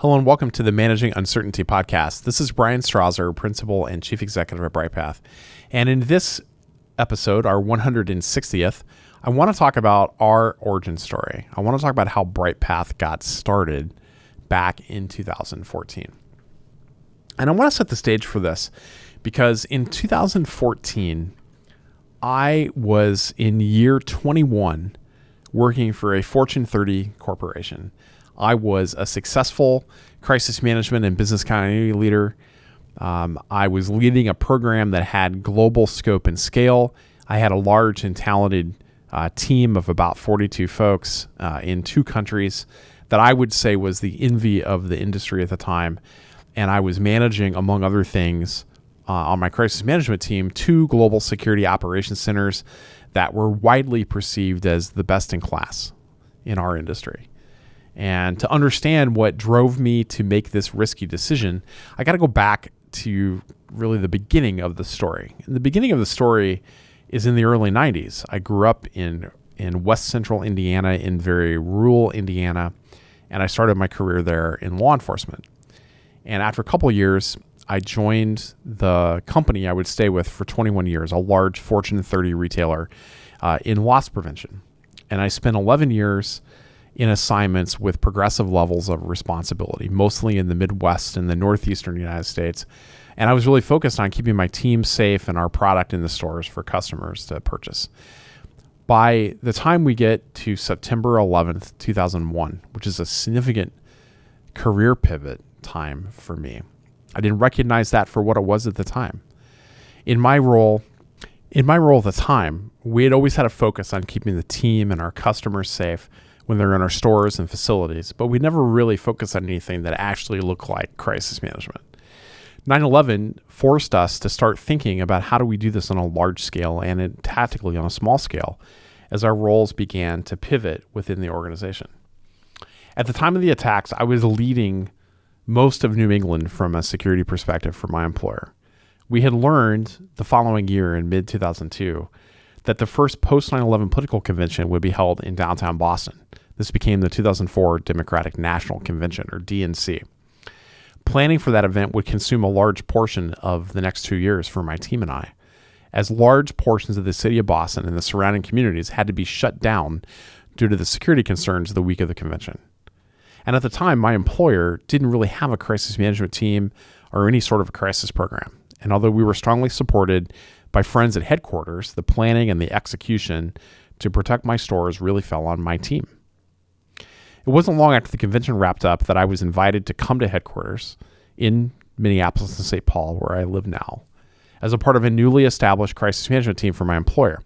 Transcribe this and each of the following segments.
Hello and welcome to the Managing Uncertainty podcast. This is Bryan Strawser, Principal and Chief Executive at Bryghtpath. And in this episode, our 160th, I want to talk about our origin story. I want to talk about how Bryghtpath got started back in 2014. And I want to set the stage for this because in 2014, I was in year 21 working for a Fortune 30 corporation. I was a successful crisis management and business continuity leader. I was leading a program that had global scope and scale. I had a large and talented team of about 42 folks in 2 countries that I would say was the envy of the industry at the time. And I was managing, among other things, on my crisis management team, 2 global security operations centers that were widely perceived as the best in class in our industry. And to understand what drove me to make this risky decision, I got to go back to really the beginning of the story. And the beginning of the story is in the early 90s. I grew up in West Central Indiana, in very rural Indiana, and I started my career there in law enforcement. And after a couple of years, I joined the company I would stay with for 21 years, a large Fortune 30 retailer in loss prevention. And I spent 11 years in assignments with progressive levels of responsibility, mostly in the Midwest and the Northeastern United States. And I was really focused on keeping my team safe and our product in the stores for customers to purchase. By the time we get to September 11th, 2001, which is a significant career pivot time for me, I didn't recognize that for what it was at the time. In my role at the time, we had always had a focus on keeping the team and our customers safe when they're in our stores and facilities, but we never really focused on anything that actually looked like crisis management. 9/11 forced us to start thinking about how do we do this on a large scale and tactically on a small scale as our roles began to pivot within the organization. At the time of the attacks, I was leading most of New England from a security perspective for my employer. We had learned the following year in mid-2002 that the first post-9/11 political convention would be held in downtown Boston. This became the 2004 Democratic National Convention, or DNC. Planning for that event would consume a large portion of the next 2 years for my team and I, as large portions of the city of Boston and the surrounding communities had to be shut down due to the security concerns the week of the convention. And at the time, my employer didn't really have a crisis management team or any sort of a crisis program. And although we were strongly supported by friends at headquarters, the planning and the execution to protect my stores really fell on my team. It wasn't long after the convention wrapped up that I was invited to come to headquarters in Minneapolis and St. Paul, where I live now, as a part of a newly established crisis management team for my employer.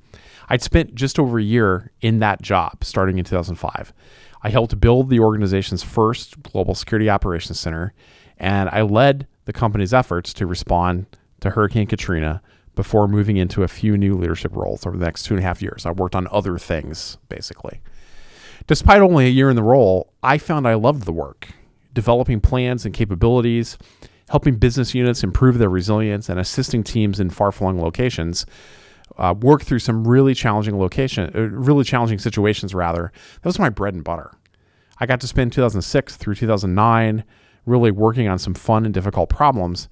I'd spent just over a year in that job starting in 2005. I helped build the organization's first global security operations center, and I led the company's efforts to respond to Hurricane Katrina before moving into a few new leadership roles over the next 2.5 years. I worked on other things, basically. Despite only a year in the role, I found I loved the work, developing plans and capabilities, helping business units improve their resilience, and assisting teams in far-flung locations work through some really challenging situations. That was my bread and butter. I got to spend 2006 through 2009 really working on some fun and difficult problems,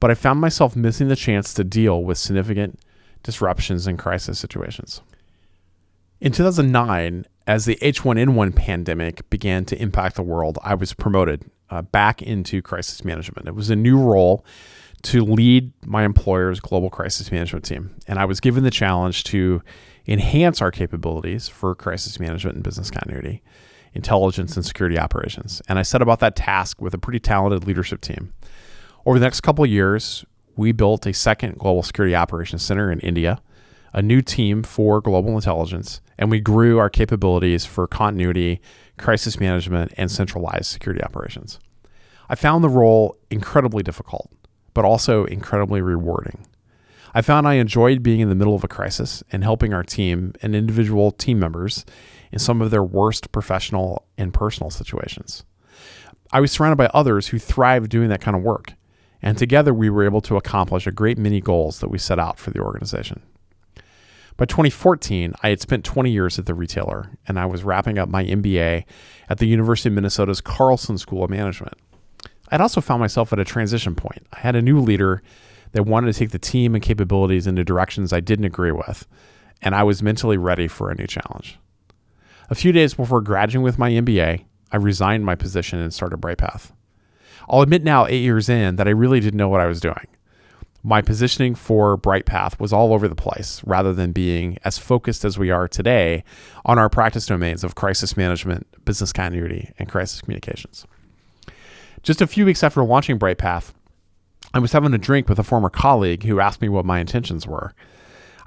but I found myself missing the chance to deal with significant disruptions and crisis situations. In 2009, as the H1N1 pandemic began to impact the world, I was promoted back into crisis management. It was a new role to lead my employer's global crisis management team, and I was given the challenge to enhance our capabilities for crisis management and business continuity, intelligence, and security operations. And I set about that task with a pretty talented leadership team. Over the next couple of years, we built a second global security operations center in India, a new team for global intelligence, and we grew our capabilities for continuity, crisis management, and centralized security operations. I found the role incredibly difficult, but also incredibly rewarding. I found I enjoyed being in the middle of a crisis and helping our team and individual team members in some of their worst professional and personal situations. I was surrounded by others who thrived doing that kind of work, and together we were able to accomplish a great many goals that we set out for the organization. By 2014, I had spent 20 years at the retailer, and I was wrapping up my MBA at the University of Minnesota's Carlson School of Management. I'd also found myself at a transition point. I had a new leader that wanted to take the team and capabilities into directions I didn't agree with, and I was mentally ready for a new challenge. A few days before graduating with my MBA, I resigned my position and started Bryghtpath. I'll admit now, 8 years in, that I really didn't know what I was doing. My positioning for Bryghtpath was all over the place, rather than being as focused as we are today on our practice domains of crisis management, business continuity, and crisis communications. Just a few weeks after launching Bryghtpath, I was having a drink with a former colleague who asked me what my intentions were.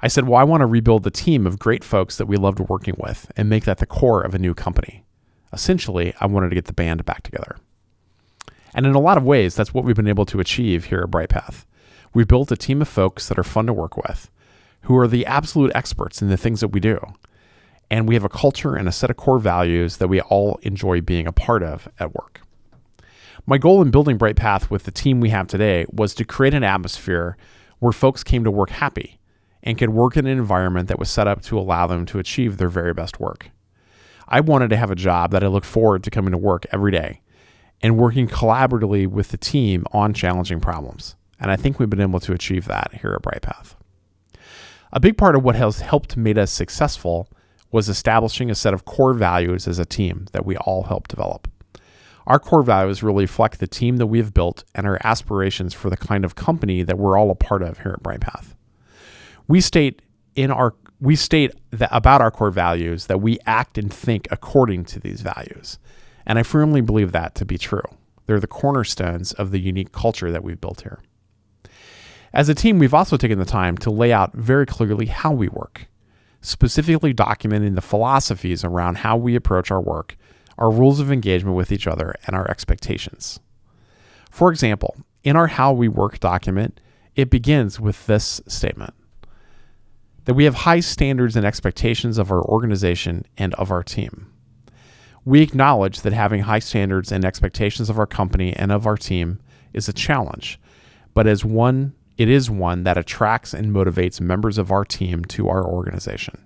I said, well, I want to rebuild the team of great folks that we loved working with and make that the core of a new company. Essentially, I wanted to get the band back together. And in a lot of ways, that's what we've been able to achieve here at Bryghtpath. We've built a team of folks that are fun to work with, who are the absolute experts in the things that we do. And we have a culture and a set of core values that we all enjoy being a part of at work. My goal in building Bryghtpath with the team we have today was to create an atmosphere where folks came to work happy and could work in an environment that was set up to allow them to achieve their very best work. I wanted to have a job that I looked forward to coming to work every day and working collaboratively with the team on challenging problems. And I think we've been able to achieve that here at Bryghtpath. A big part of what has helped made us successful was establishing a set of core values as a team that we all helped develop. Our core values really reflect the team that we have built and our aspirations for the kind of company that we're all a part of here at Bryghtpath. We state that about our core values that we act and think according to these values. And I firmly believe that to be true. They're the cornerstones of the unique culture that we've built here. As a team, we've also taken the time to lay out very clearly how we work, specifically documenting the philosophies around how we approach our work, our rules of engagement with each other, and our expectations. For example, in our How We Work document, it begins with this statement: that we have high standards and expectations of our organization and of our team. We acknowledge that having high standards and expectations of our company and of our team is a challenge, but it is one that attracts and motivates members of our team to our organization.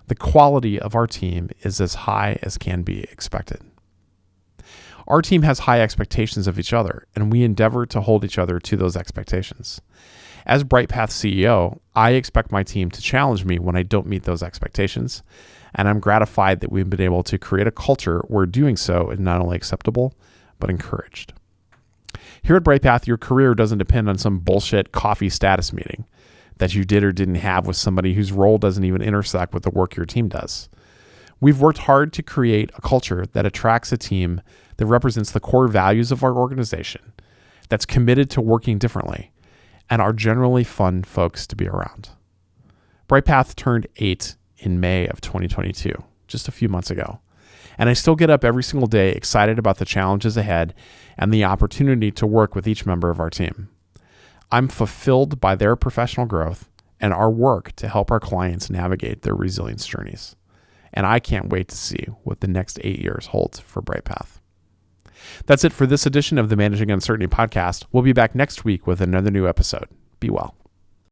The quality of our team is as high as can be expected. Our team has high expectations of each other, and we endeavor to hold each other to those expectations. As Bryghtpath CEO, I expect my team to challenge me when I don't meet those expectations, and I'm gratified that we've been able to create a culture where doing so is not only acceptable, but encouraged. Here at Bryghtpath, your career doesn't depend on some bullshit coffee status meeting that you did or didn't have with somebody whose role doesn't even intersect with the work your team does. We've worked hard to create a culture that attracts a team that represents the core values of our organization, that's committed to working differently, and are generally fun folks to be around. Bryghtpath turned 8 in May of 2022, just a few months ago. And I still get up every single day excited about the challenges ahead and the opportunity to work with each member of our team. I'm fulfilled by their professional growth and our work to help our clients navigate their resilience journeys. And I can't wait to see what the next 8 years holds for Bryghtpath. That's it for this edition of the Managing Uncertainty podcast. We'll be back next week with another new episode. Be well.